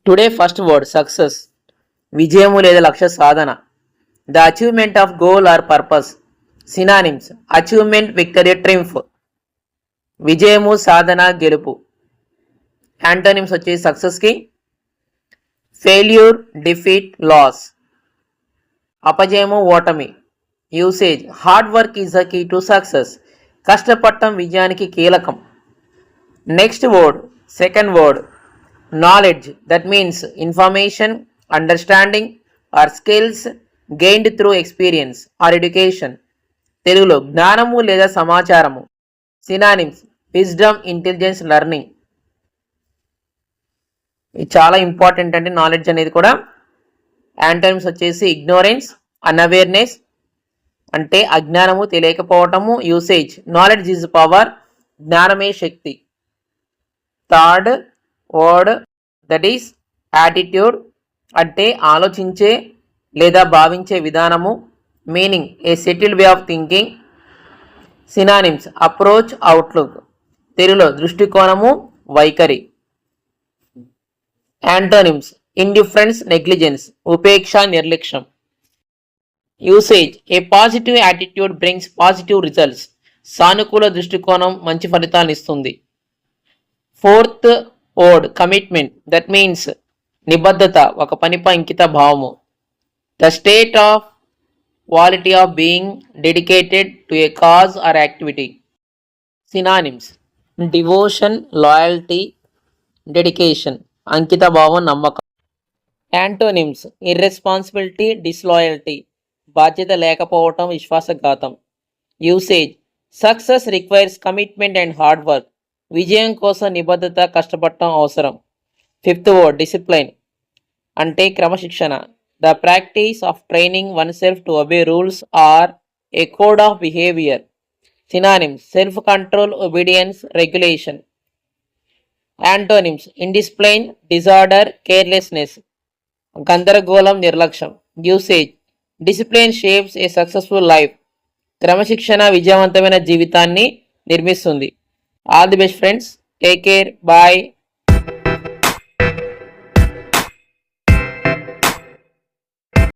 Today first word success, విజయము లేదా లక్ష్య సాధన. The achievement of goal or purpose. Synonyms achievement, victory, triumph. విజయము, సాధన, గెలుపు. యాంటోనిమ్స్ వచ్చేసి సక్సెస్కి ఫెయిల్యూర్, డిఫీట్, లాస్. అపజయము, ఓటమి. Usage hard work is the key to success. కష్టపడటం విజయానికి కీలకం. Next word, second word knowledge, that means information, understanding or skills gained through experience or education. తెలుగులో జ్ఞానము లేదా సమాచారము. Synonyms wisdom, intelligence, learning. ఇది చాలా ఇంపార్టెంట్ అండి నాలెడ్జ్ అనేది కూడా. యాంటోనిమ్స్ వచ్చేసి ఇగ్నోరెన్స్, అన్అవేర్నెస్ అంటే అజ్ఞానము, తెలియకపోవటము. యూసేజ్ నాలెడ్జ్ ఈజ్ పవర్, జ్ఞానమే శక్తి. Third word that is attitude అంటే ఆలోచించే లేదా భావించే విధానము. Meaning a settled way of thinking. Synonyms approach, outlook. తెలుగులో దృష్టికోణము, వైఖరి. యాంటోనిమ్స్ ఇండిఫరెన్స్, నెగ్లిజెన్స్ ఉపేక్ష, నిర్లక్ష్యం. Usage a positive attitude brings positive results. సానుకూల దృష్టికోణం మంచి ఫలితాలను ఇస్తుంది. Fourth word commitment, that means నిబద్ధత, ఒక పనిపై అంకిత భావము. The state of quality of being dedicated to a cause are activity. Synonyms devotion, loyalty, dedication అంకిత భావం, నమ్మకం. యాంటోనిమ్స్ ఇర్రెస్పాన్సిబిలిటీ, డిస్లాయల్టీ బాధ్యత లేకపోవటం, విశ్వాసఘాతం. Usage success requires commitment and hard work. విజయం కోసం నిబద్ధత, కష్టపడటం అవసరం. ఫిఫ్త్ వర్డ్ డిసిప్లైన్ అంటే క్రమశిక్షణ. The practice of training one self to obey rules or a code of behaviour. Synonyms self control, obedience, regulation. Antonyms indiscipline, disorder, carelessness గందరగోళం, నిర్లక్ష్యం. Usage discipline shapes a successful life. క్రమశిక్షణ విజయవంతమైన జీవితాన్ని నిర్మిస్తుంది. All the best friends, take care, bye.